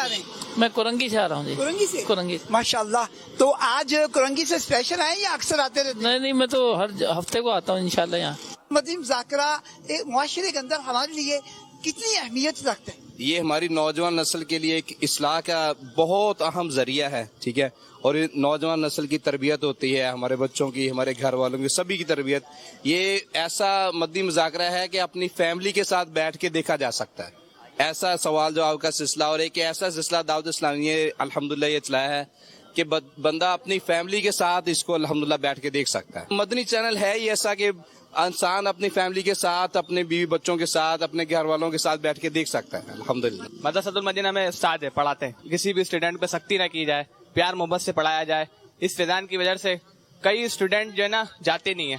رہے ہیں؟ میں کرنگی سے آ رہا ہوں جی. کرنگی سے. کرنگی. ماشاءاللہ. تو آج کرنگی سے اسپیشل آئے یا اکثر آتے رہتے ہیں؟ نہیں میں تو ہر ہفتے کو آتا ہوں انشاءاللہ یہاں. مدنی مذاکرہ ایک معاشرے کے اندر ہمارے لیے کتنی اہمیت رکھتے ہیں؟ یہ ہماری نوجوان نسل کے لیے ایک اصلاح کا بہت اہم ذریعہ ہے. ٹھیک ہے. اور یہ نوجوان نسل کی تربیت ہوتی ہے، ہمارے بچوں کی، ہمارے گھر والوں کی، سبھی کی تربیت. یہ ایسا مدنی مذاکرہ ہے کہ اپنی فیملی کے ساتھ بیٹھ کے دیکھا جا سکتا ہے. ایسا سوال جواب کا سلسلہ، اور ایک ایسا سلسلہ دعوت اسلامی نے الحمدللہ یہ چلایا ہے کہ بندہ اپنی فیملی کے ساتھ اس کو الحمدللہ بیٹھ کے دیکھ سکتا ہے. مدنی چینل ہے ہی ایسا کہ انسان اپنی فیملی کے ساتھ، اپنے بیوی بچوں کے ساتھ، اپنے گھر والوں کے ساتھ بیٹھ کے دیکھ سکتا ہے الحمدللہ. مدرسۃ المدینہ میں استاد ہے، پڑھاتے ہیں. کسی بھی اسٹوڈنٹ پہ سختی نہ کی جائے، پیار محبت سے پڑھایا جائے. اس فیضان کی وجہ سے کئی اسٹوڈنٹ جو ہے نا جاتے نہیں ہیں.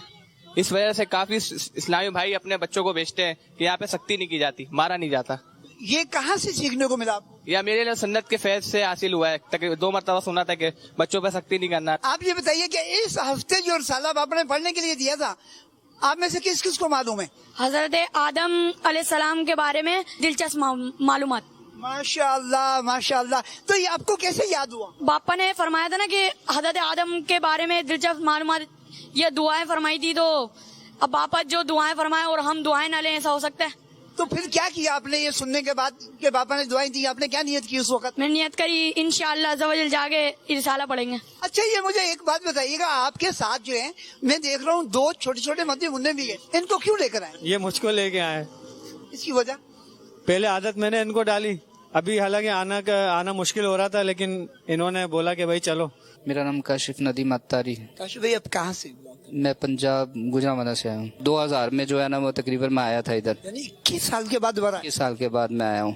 اس وجہ سے کافی اسلامی بھائی اپنے بچوں کو بھیجتے ہیں کہ یہاں پہ سختی نہیں کی جاتی، مارا نہیں جاتا. یہ کہاں سے سیکھنے کو ملا آپ کو؟ یا میرے لیے سنت کے فیض سے حاصل ہوا ہے. 2 مرتبہ سنا تھا کہ بچوں پہ سختی نہیں کرنا. آپ یہ بتائیے کہ اس ہفتے جو رسالہ آپ نے پڑھنے کے لیے دیا تھا، آپ میں سے کس کس کو معلوم ہے؟ حضرت آدم علیہ السلام کے بارے میں دلچسپ معلومات. ماشاء اللہ ماشاء اللہ. تو یہ آپ کو کیسے یاد ہوا؟ باپا نے فرمایا تھا نا کہ حضرت آدم کے بارے میں دلچسپ معلومات، یہ دعائیں فرمائی تھی. تو اب باپا جو دعائیں فرمائے اور ہم دعائیں نہ لیں، ایسا ہو سکتا ہے؟ تو پھر کیا کیا آپ نے یہ سننے کے بعد کہ باپا نے دعائیں دی؟ آپ نے کیا نیت کی اس وقت؟ میں نیت کری انشاءاللہ عز و جل جا کے رسالہ پڑھیں گے. اچھا یہ مجھے ایک بات بتائیے گا، آپ کے ساتھ جو ہے میں دیکھ رہا ہوں 2 چھوٹے چھوٹے مدنی منع بھی ہیں، ان کو کیوں لے کر آئے؟ یہ مجھ کو لے کے آئے. اس کی وجہ؟ پہلے عادت میں نے ان کو ڈالی، ابھی حالانکہ آنا مشکل ہو رہا تھا، لیکن انہوں نے بولا کہ بھائی چلو. میرا نام کاشف ندیم اتاری. کاشف بھائی آپ کہاں سے؟ میں پنجاب گجرانوالہ سے آیا ہوں. 2000 میں جو ہے نا وہ تقریباً میں آیا تھا ادھر. یعنی 21 سال کے بعد دوبارہ؟ 21 سال کے بعد میں آیا ہوں.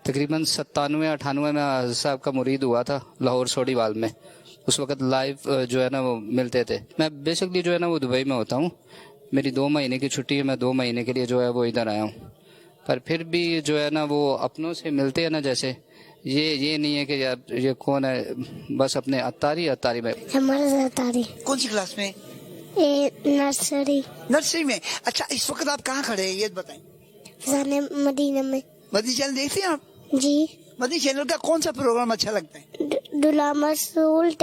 تقریباً 97-98 میں حضرت صاحب کا مرید ہوا تھا لاہور سوڑی وال میں. اس وقت لائیو جو ہے نا وہ ملتے تھے. میں بیسکلی جو ہے نا وہ دبئی میں ہوتا ہوں. میری 2 مہینے کی چھٹی ہے، میں 2 مہینے کے لیے جو ہے وہ ادھر آیا ہوں. پر پھر بھی جو ہے نا وہ اپنوں سے ملتے ہیں نا، جیسے یہ نہیں ہے کہ یار یہ کون ہے، بس اپنے اتاری میں. ہمارا اتاری. کون سی کلاس میں؟ نرسری میں. اچھا اس وقت آپ کہاں کھڑے ہیں یہ بتائیں؟ مدینہ میں. مدنی چینل دیکھتے ہیں آپ؟ جی. مدنی چینل کا کون سا پروگرام اچھا لگتا ہے؟ ڈلامہ سولٹ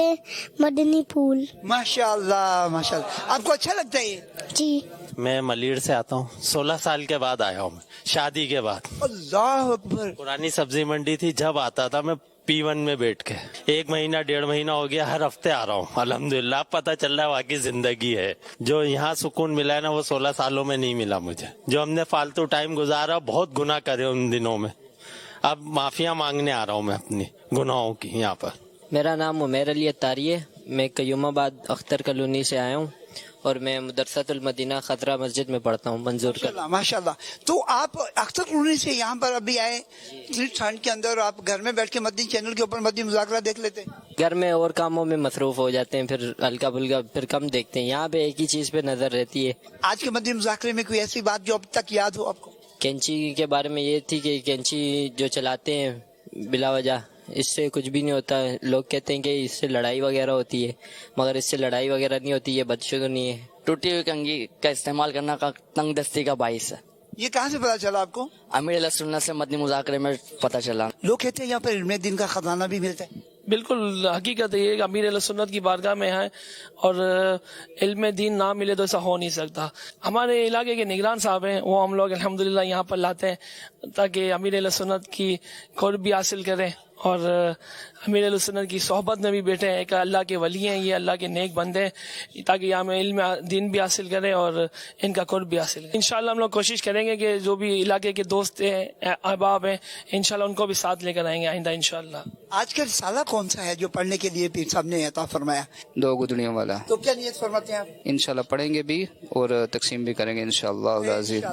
مدنی پھول. ماشاء اللہ ماشاء اللہ. آپ کو اچھا لگتا ہے یہ؟ جی. میں ملیڑ سے آتا ہوں، 16 سال کے بعد آیا ہوں، میں شادی کے بعد. اللہ اکبر. پرانی سبزی منڈی تھی، جب آتا تھا میں P1 میں بیٹھ کے. 1 مہینہ 1.5 مہینہ ہو گیا، ہر ہفتے آ رہا ہوں الحمدللہ. اب پتہ چل رہا ہے واقعی زندگی ہے. جو یہاں سکون ملا ہے نا وہ 16 سالوں میں نہیں ملا مجھے. جو ہم نے فالتو ٹائم گزارا، بہت گناہ کرے ان دنوں میں. اب معافیاں مانگنے آ رہا ہوں میں اپنی گناہوں کی یہاں پر. میرا نام عمیر علی اتاری ہے. میں قیوم آباد اختر کالونی سے آیا ہوں اور میں مدرسۃ المدینہ خطرہ مسجد میں پڑھتا ہوں. منظور کا. ماشاء اللہ. تو آپ اختر کالونی سے یہاں پر ابھی آئے اتنی ٹھنڈ کے اندر، آپ گھر میں بیٹھ کے مدنی چینل کے اوپر مدنی مذاکرہ دیکھ لیتے؟ گھر میں اور کاموں میں مصروف ہو جاتے ہیں، پھر ہلکا پھلکا پھر کم دیکھتے ہیں. یہاں پہ ایک ہی چیز پہ نظر رہتی ہے. آج کے مدنی مذاکرے میں کوئی ایسی بات جو اب تک یاد ہو آپ کو؟ کینچی کے بارے میں یہ تھی کہ کینچی جو چلاتے ہیں بلا وجہ، اس سے کچھ بھی نہیں ہوتا. لوگ کہتے ہیں کہ اس سے لڑائی وغیرہ ہوتی ہے، مگر اس سے لڑائی وغیرہ نہیں ہوتی. یہ بدشگونی ہے. ٹوٹی ہوئی کنگھی کا استعمال کرنا کا تنگ دستی کا باعث ہے. یہ کہاں سے پتا چلا آپ کو؟ امیر علیہ سنت سے مدنی مذاکرے میں پتا چلا. لوگ کہتے ہیں یہاں پر علم دین کا خزانہ بھی ملتا ہے. بالکل حقیقت ہے یہ، امیر علیہ سنت کی بارگاہ میں ہے اور علم دین نہ ملے تو ایسا ہو نہیں سکتا. ہمارے علاقے کے نگران صاحب ہیں، وہ ہم لوگ الحمدللہ یہاں پر لاتے ہیں تاکہ امیر علیہ سنت کی قرب بھی حاصل کریں اور امیر علیہ سنت کی صحبت میں بھی بیٹھے ہیں. ایک اللہ کے ولی ہیں، یہ اللہ کے نیک بندے ہیں، تاکہ یہاں میں علم دین بھی حاصل کریں اور ان کا قرب بھی حاصل کریں. انشاءاللہ ہم لوگ کوشش کریں گے کہ جو بھی علاقے کے دوست ہیں، احباب ہیں، انشاءاللہ ان کو بھی ساتھ لے کر آئیں گے آئندہ انشاءاللہ. آج کا رسالہ کون سا ہے جو پڑھنے کے لیے پیر صاحب نے عطا فرمایا؟ 2 گدڑیوں والا. تو کیا نیت فرماتے ہیں آپ؟ انشاءاللہ پڑھیں گے بھی اور تقسیم بھی کریں گے انشاءاللہ العزیز.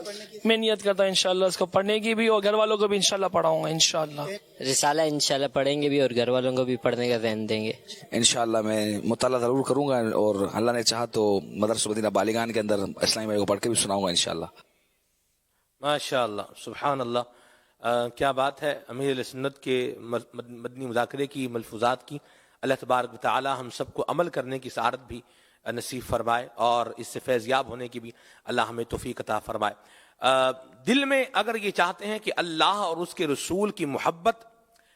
میں نیت کرتا ہوں انشاءاللہ اس کو پڑھنے کی بھی اور گھر والوں کو بھی انشاءاللہ پڑھاؤں گا انشاءاللہ. رسالہ انشاءاللہ پڑھیں گے بھی اور گھر والوں کو بھی پڑھنے کا ذہن دیں گے انشاءاللہ. میں مطالعہ ضرور کروں گا اور اللہ نے چاہا تو مدرسہ مدینہ بالیگان کے اندر اسلامی بھائی کو پڑھ کے بھی سناؤں گا انشاءاللہ. ماشاءاللہ سبحان اللہ. کیا بات ہے. امیر علیہ سنت کے مدنی مذاکرے کی ملفوظات کی اللہ تبارک و تعالی ہم سب کو عمل کرنے کی سعادت بھی نصیب فرمائے اور اس سے فیض یاب ہونے کی بھی اللہ ہمیں توفیق عطا فرمائے. دل میں اگر یہ چاہتے ہیں کہ اللہ اور اس کے رسول کی محبت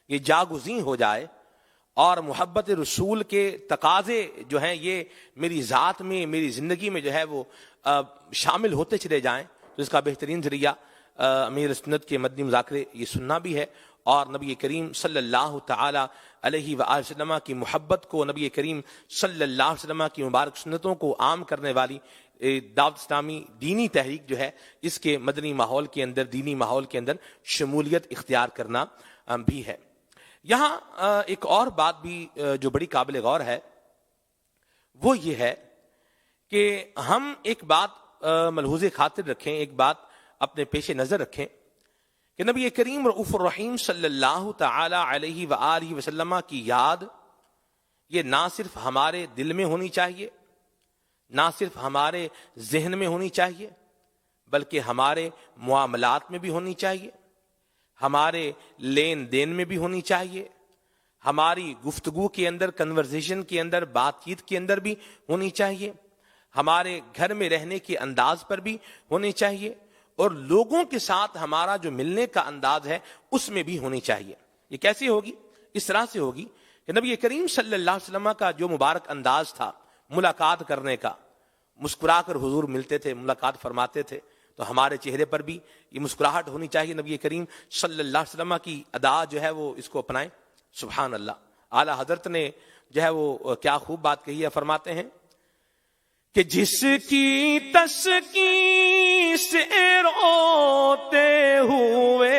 یہ جاگزیں ہو جائے اور محبت رسول کے تقاضے جو ہیں یہ میری ذات میں میری زندگی میں جو ہے وہ شامل ہوتے چلے جائیں، تو اس کا بہترین ذریعہ امیر سنت کے مدنی مذاکرے یہ سننا بھی ہے، اور نبی کریم صلی اللہ تعالی علیہ وآلہ وسلم کی محبت کو، نبی کریم صلی اللہ علیہ وسلم کی مبارک سنتوں کو عام کرنے والی دعوت اسلامی دینی تحریک جو ہے، اس کے مدنی ماحول کے اندر، دینی ماحول کے اندر شمولیت اختیار کرنا بھی ہے۔ یہاں ایک اور بات بھی جو بڑی قابل غور ہے وہ یہ ہے کہ ہم ایک بات ملحوظ خاطر رکھیں، ایک بات اپنے پیش نظر رکھیں کہ نبی کریم رؤوف الرحیم صلی اللہ تعالی علیہ وآلہ وسلم کی یاد یہ نہ صرف ہمارے دل میں ہونی چاہیے، نہ صرف ہمارے ذہن میں ہونی چاہیے، بلکہ ہمارے معاملات میں بھی ہونی چاہیے، ہمارے لین دین میں بھی ہونی چاہیے، ہماری گفتگو کے اندر، کنورزیشن کے اندر، بات چیت کے اندر بھی ہونی چاہیے، ہمارے گھر میں رہنے کے انداز پر بھی ہونی چاہیے، اور لوگوں کے ساتھ ہمارا جو ملنے کا انداز ہے اس میں بھی ہونی چاہیے۔ یہ کیسے ہوگی؟ اس طرح سے ہوگی کہ نبی کریم صلی اللہ علیہ وسلم کا جو مبارک انداز تھا ملاقات کرنے کا، مسکرا کر حضور ملتے تھے، ملاقات فرماتے تھے، تو ہمارے چہرے پر بھی یہ مسکراہٹ ہونی چاہیے۔ نبی کریم صلی اللہ علیہ وسلم کی ادا جو ہے وہ اس کو اپنائیں۔ سبحان اللہ، اعلیٰ حضرت نے جو ہے وہ کیا خوب بات کہی ہے، فرماتے ہیں کہ جس کی تسکین سے روتے ہوئے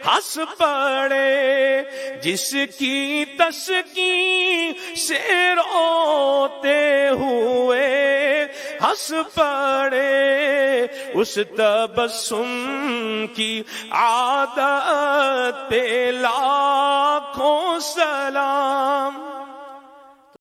ہنس پڑے، جس کی تسکین سے روتے ہوئے ہنس پڑے، اس تبسم کی عادت پہ لاکھوں سلام۔